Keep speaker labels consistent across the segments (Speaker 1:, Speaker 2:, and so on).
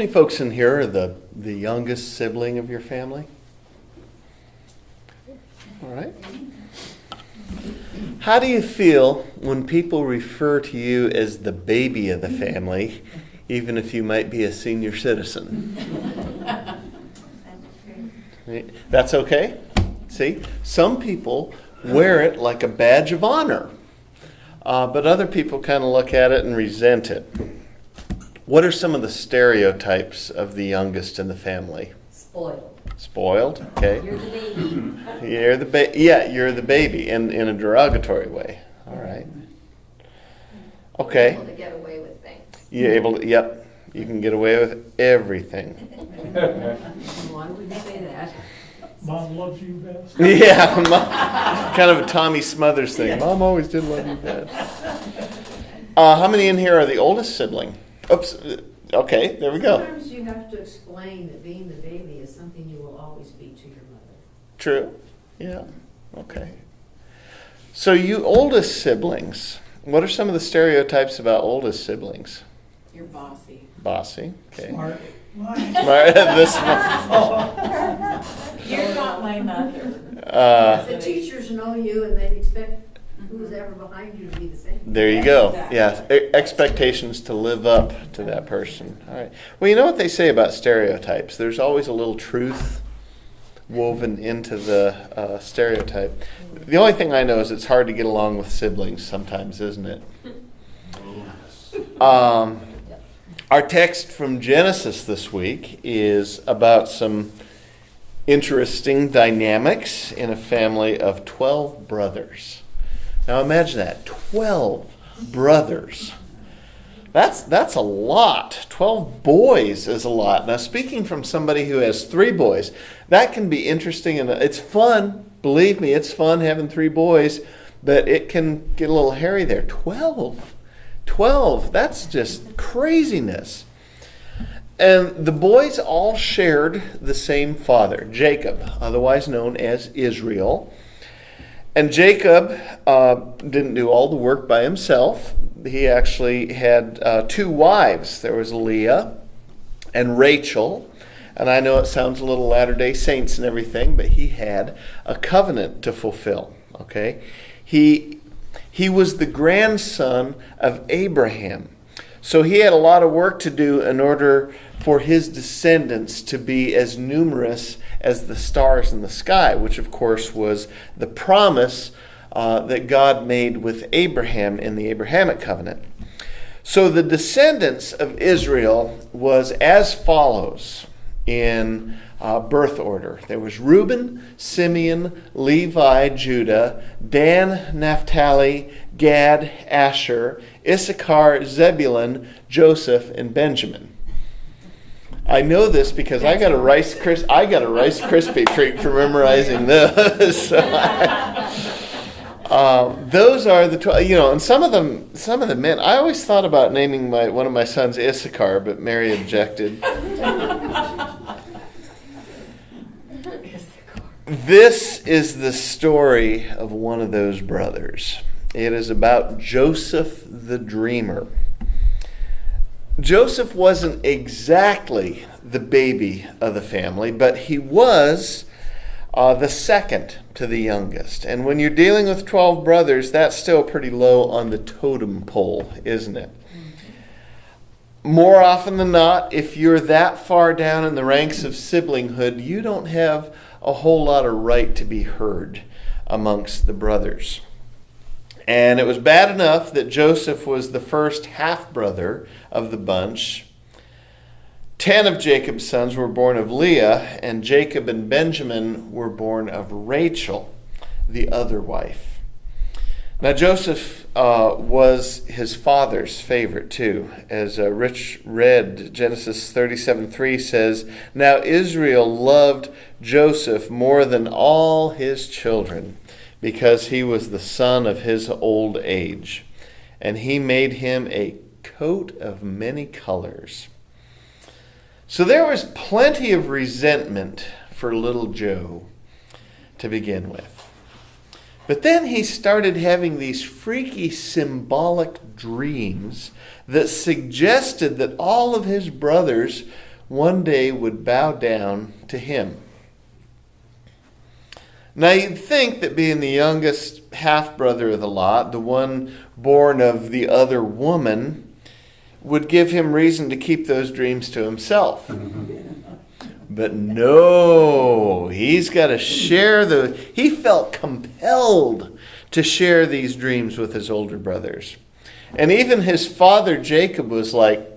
Speaker 1: many folks in here are the youngest sibling of your family? All right. How do you feel when people refer to you as the baby of the family, even if you might be a senior citizen? That's okay? See, some people wear it like a badge of honor, but other people kind of look at it and resent it. What are some of the stereotypes of the youngest in the family? Spoiled, okay.
Speaker 2: You're the baby.
Speaker 1: You're the baby in a derogatory way. All right. Okay.
Speaker 2: Able to get away with things.
Speaker 1: You're able to, yep. You can get away with everything.
Speaker 2: Why would you say that?
Speaker 3: Mom loves you best.
Speaker 1: Yeah, kind of a Tommy Smothers thing. Mom always did love you best. How many in here are the oldest sibling? Oops. Okay, there we go.
Speaker 4: Sometimes you have to explain that being the baby is something you will always be to your mother.
Speaker 1: True. Yeah. Okay. So you oldest siblings, what are some of the stereotypes about oldest siblings?
Speaker 2: You're bossy.
Speaker 1: Bossy. Okay.
Speaker 3: Smart.
Speaker 1: This one.
Speaker 2: You're not my mother.
Speaker 4: The teachers know you and they expect who's ever behind you to be the same.
Speaker 1: There you go. Yeah. Expectations to live up to that person. All right. Well, you know what they say about stereotypes? There's always a little truth woven into the stereotype. The only thing I know is it's hard to get along with siblings sometimes, isn't it? Our text from Genesis this week is about some interesting dynamics in a family of 12 brothers. Now imagine that, 12 brothers. That's a lot. 12 boys is a lot. Now speaking from somebody who has 3 boys, that can be interesting and it's fun. Believe me, it's fun having 3 boys, but it can get a little hairy there. 12, that's just craziness. And the boys all shared the same father, Jacob, otherwise known as Israel. And Jacob didn't do all the work by himself. He actually had 2 wives. There was Leah and Rachel. And I know it sounds a little Latter-day Saints and everything, but he had a covenant to fulfill. Okay, He was the grandson of Abraham. So he had a lot of work to do in order for his descendants to be as numerous as the stars in the sky, which of course was the promise that God made with Abraham in the Abrahamic covenant. So the descendants of Israel was as follows in birth order. There was Reuben, Simeon, Levi, Judah, Dan, Naphtali, Gad, Asher, Issachar, Zebulun, Joseph, and Benjamin. I know this because I got a Rice Krispie treat for memorizing this. Those are the 12. And some of the men. I always thought about naming one of my sons Issachar, but Mary objected. This is the story of one of those brothers. It is about Joseph the dreamer. Joseph wasn't exactly the baby of the family, but he was the second to the youngest. And when you're dealing with 12 brothers, that's still pretty low on the totem pole, isn't it? More often than not, if you're that far down in the ranks of siblinghood, you don't have a whole lot of right to be heard amongst the brothers. And it was bad enough that Joseph was the first half-brother of the bunch. 10 of Jacob's sons were born of Leah, and Jacob and Benjamin were born of Rachel, the other wife. Now Joseph was his father's favorite too. As Rich read, Genesis 37:3 says, "Now Israel loved Joseph more than all his children, because he was the son of his old age. And he made him a coat of many colors." So there was plenty of resentment for little Joe to begin with. But then he started having these freaky symbolic dreams that suggested that all of his brothers one day would bow down to him. Now you'd think that being the youngest half-brother of the lot, the one born of the other woman, would give him reason to keep those dreams to himself. But no, he's got to share he felt compelled to share these dreams with his older brothers. And even his father Jacob was like,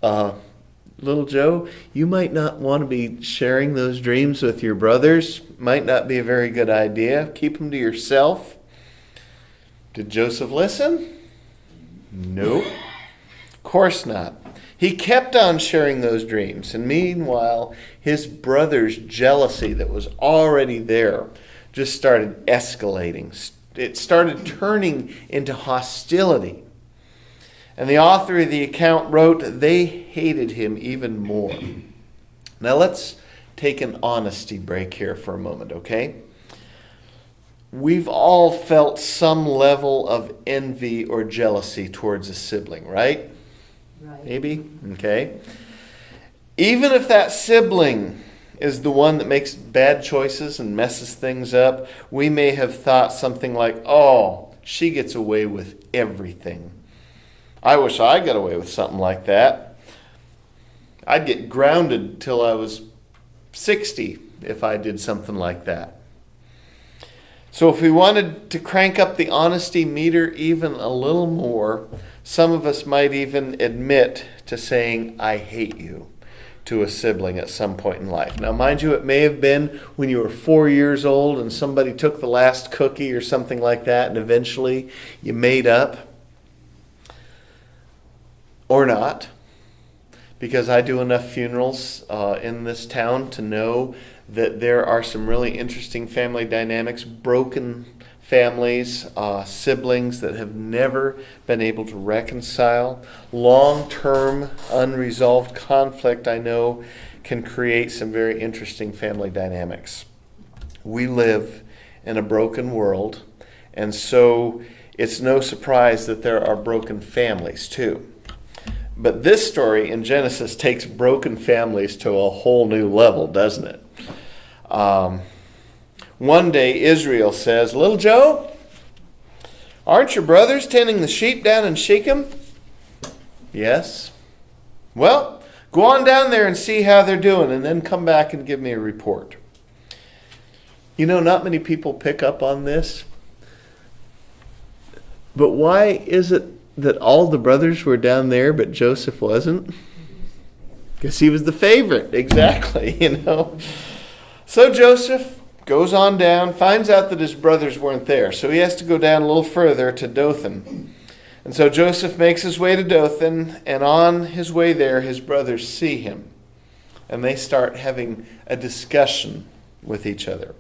Speaker 1: little Joe, you might not want to be sharing those dreams with your brothers. Might not be a very good idea. Keep them to yourself. Did Joseph listen? Nope. Of course not. He kept on sharing those dreams. And meanwhile, his brother's jealousy that was already there just started escalating. It started turning into hostility. And the author of the account wrote, they hated him even more. Now let's take an honesty break here for a moment, okay? We've all felt some level of envy or jealousy towards a sibling, right?
Speaker 2: Right.
Speaker 1: Maybe? Okay. Even if that sibling is the one that makes bad choices and messes things up, we may have thought something like, oh, she gets away with everything. I wish I got away with something like that. I'd get grounded till I was 60 if I did something like that. So if we wanted to crank up the honesty meter even a little more, some of us might even admit to saying, I hate you, to a sibling at some point in life. Now, mind you, it may have been when you were 4 years old and somebody took the last cookie or something like that, and eventually you made up. Or not, because I do enough funerals in this town to know that there are some really interesting family dynamics, broken families, siblings that have never been able to reconcile. Long-term unresolved conflict, I know, can create some very interesting family dynamics. We live in a broken world, and so it's no surprise that there are broken families too. But this story in Genesis takes broken families to a whole new level, doesn't it? One day Israel says, little Joe, aren't your brothers tending the sheep down in Shechem? Yes. Well, go on down there and see how they're doing and then come back and give me a report. You know, not many people pick up on this. But why is it that all the brothers were down there, but Joseph wasn't? Because he was the favorite, exactly, you know. So Joseph goes on down, finds out that his brothers weren't there, so he has to go down a little further to Dothan. And so Joseph makes his way to Dothan, and on his way there, his brothers see him. And they start having a discussion with each other.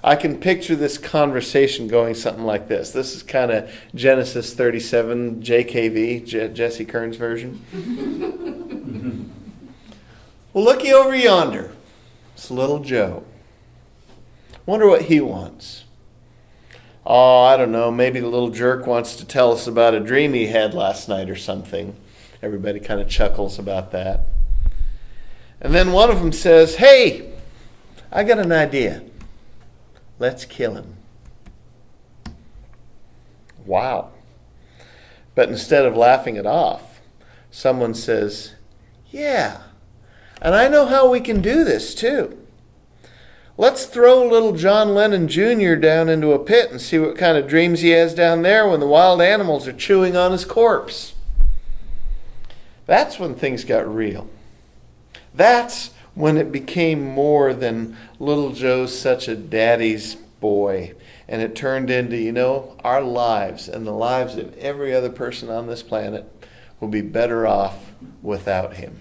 Speaker 1: I can picture this conversation going something like this. This is kind of Genesis 37, JKV, Jesse Kern's version. Well, looky over yonder. It's little Joe. Wonder what he wants. Oh, I don't know. Maybe the little jerk wants to tell us about a dream he had last night or something. Everybody kind of chuckles about that. And then one of them says, hey, I got an idea. Let's kill him. Wow. But instead of laughing it off, someone says, yeah, and I know how we can do this too. Let's throw little John Lennon Jr. down into a pit and see what kind of dreams he has down there when the wild animals are chewing on his corpse. That's when things got real. That's when it became more than little Joe's such a daddy's boy. And it turned into, you know, our lives and the lives of every other person on this planet will be better off without him.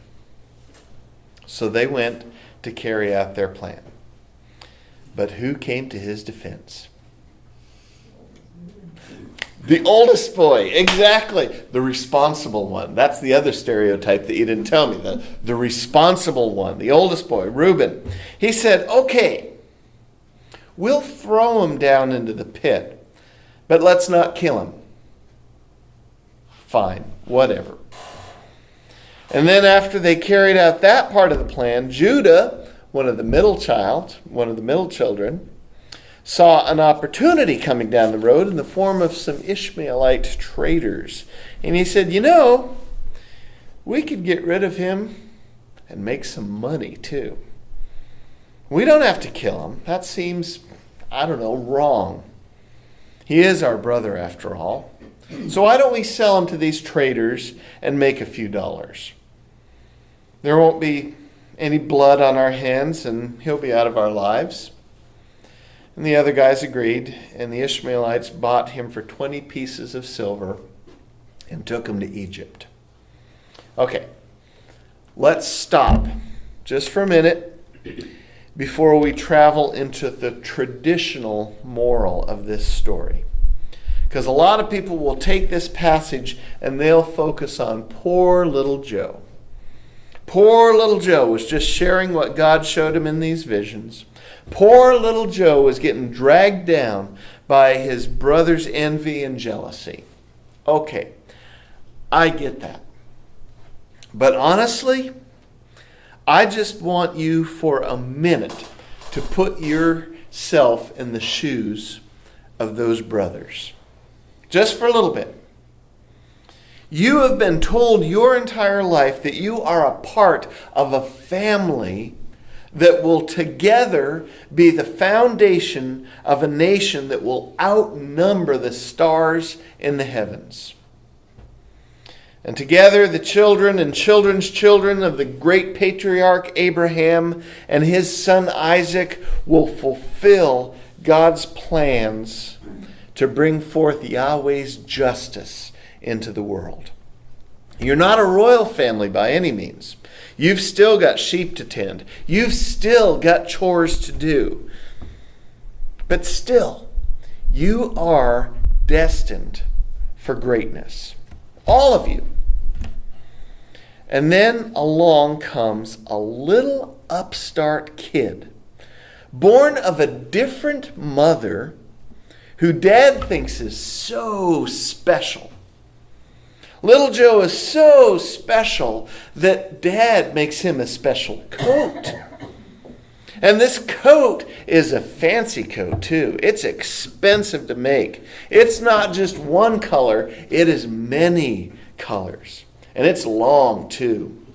Speaker 1: So they went to carry out their plan. But who came to his defense? The oldest boy, exactly. The responsible one. That's the other stereotype that you didn't tell me. The responsible one, the oldest boy, Reuben. He said, okay, we'll throw him down into the pit, but let's not kill him. Fine, whatever. And then after they carried out that part of the plan, Judah, one of the middle children, saw an opportunity coming down the road in the form of some Ishmaelite traders. And he said, we could get rid of him and make some money too. We don't have to kill him. That seems, wrong. He is our brother after all. So why don't we sell him to these traders and make a few dollars? There won't be any blood on our hands and he'll be out of our lives. And the other guys agreed, and the Ishmaelites bought him for 20 pieces of silver and took him to Egypt. Okay, let's stop just for a minute before we travel into the traditional moral of this story. Because a lot of people will take this passage and they'll focus on poor little Joe. Poor little Joe was just sharing what God showed him in these visions. Poor little Joe was getting dragged down by his brother's envy and jealousy. Okay, I get that. But honestly, I just want you for a minute to put yourself in the shoes of those brothers. Just for a little bit. You have been told your entire life that you are a part of a family that will together be the foundation of a nation that will outnumber the stars in the heavens. And together the children and children's children of the great patriarch Abraham and his son Isaac will fulfill God's plans to bring forth Yahweh's justice into the world. You're not a royal family by any means. You've still got sheep to tend. You've still got chores to do. But still, you are destined for greatness. All of you. And then along comes a little upstart kid, born of a different mother, who Dad thinks is so special. Little Joe is so special that Dad makes him a special coat. And this coat is a fancy coat too. It's expensive to make. It's not just one color, it is many colors. And it's long too.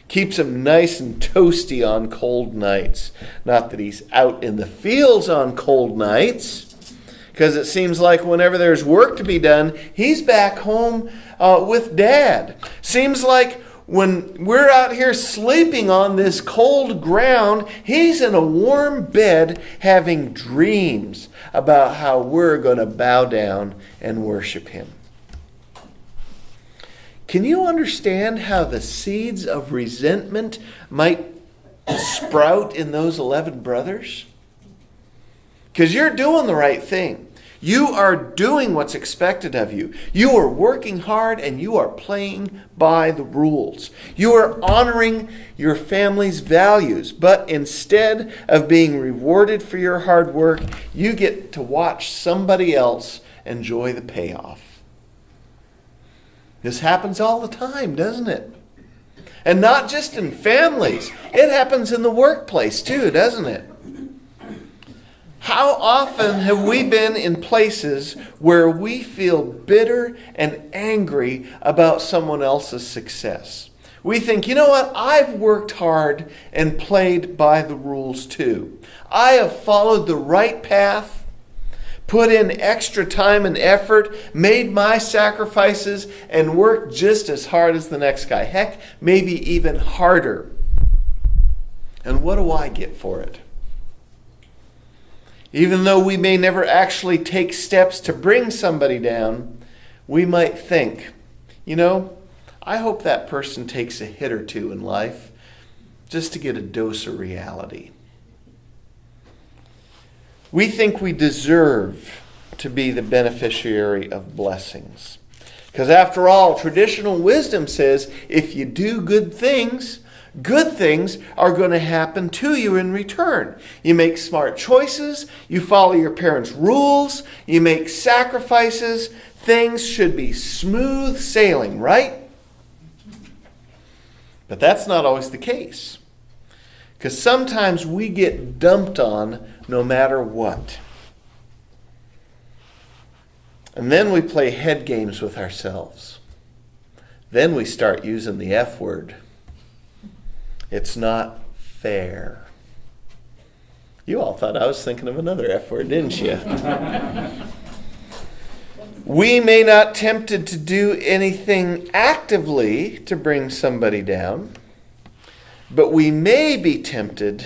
Speaker 1: Keeps him nice and toasty on cold nights. Not that he's out in the fields on cold nights, because it seems like whenever there's work to be done, he's back home with Dad. Seems like when we're out here sleeping on this cold ground, he's in a warm bed having dreams about how we're going to bow down and worship him. Can you understand how the seeds of resentment might sprout in those 11 brothers? Because you're doing the right thing. You are doing what's expected of you. You are working hard and you are playing by the rules. You are honoring your family's values. But instead of being rewarded for your hard work, you get to watch somebody else enjoy the payoff. This happens all the time, doesn't it? And not just in families. It happens in the workplace too, doesn't it? How often have we been in places where we feel bitter and angry about someone else's success? We think, you know what? I've worked hard and played by the rules too. I have followed the right path, put in extra time and effort, made my sacrifices, and worked just as hard as the next guy. Heck, maybe even harder. And what do I get for it? Even though we may never actually take steps to bring somebody down, we might think, I hope that person takes a hit or two in life just to get a dose of reality. We think we deserve to be the beneficiary of blessings. Because after all, traditional wisdom says if you do good things are going to happen to you in return. You make smart choices, you follow your parents' rules, you make sacrifices, things should be smooth sailing, right? But that's not always the case. Because sometimes we get dumped on no matter what. And then we play head games with ourselves. Then we start using the F word. It's not fair. You all thought I was thinking of another F word, didn't you? We may not be tempted to do anything actively to bring somebody down, but we may be tempted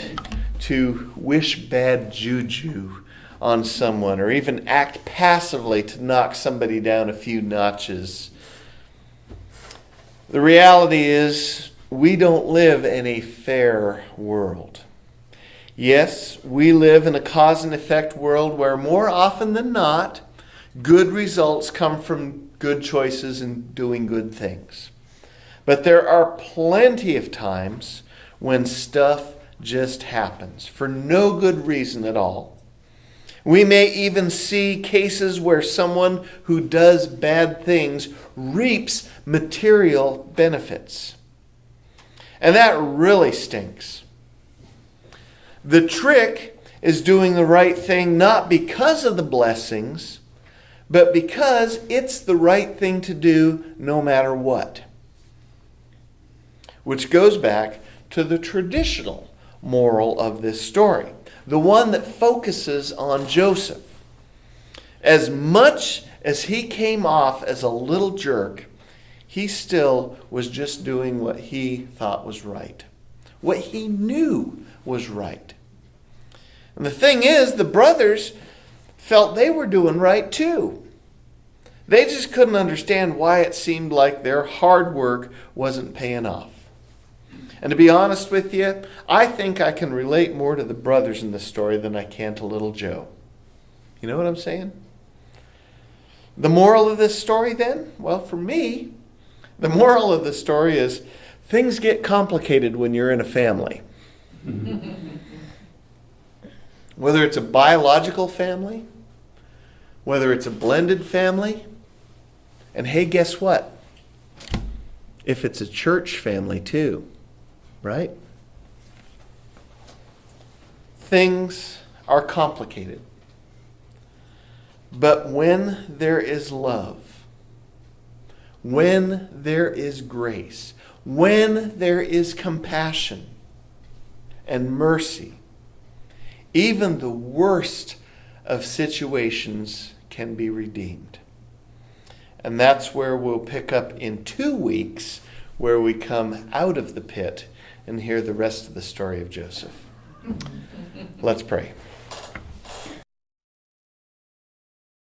Speaker 1: to wish bad juju on someone or even act passively to knock somebody down a few notches. The reality is we don't live in a fair world. Yes, we live in a cause and effect world where more often than not, good results come from good choices and doing good things. But there are plenty of times when stuff just happens for no good reason at all. We may even see cases where someone who does bad things reaps material benefits. And that really stinks. The trick is doing the right thing not because of the blessings, but because it's the right thing to do no matter what. Which goes back to the traditional moral of this story, the one that focuses on Joseph. As much as he came off as a little jerk, he still was just doing what he thought was right, what he knew was right. And the thing is, the brothers felt they were doing right too. They just couldn't understand why it seemed like their hard work wasn't paying off. And to be honest with you, I think I can relate more to the brothers in this story than I can to little Joe. You know what I'm saying? The moral of this story then? Well, for me, the moral of the story is things get complicated when you're in a family. Whether it's a biological family, whether it's a blended family, and hey, guess what? If it's a church family too, right? Things are complicated. But when there is love, when there is grace, when there is compassion and mercy, even the worst of situations can be redeemed. And that's where we'll pick up in 2 weeks, where we come out of the pit and hear the rest of the story of Joseph. Let's pray.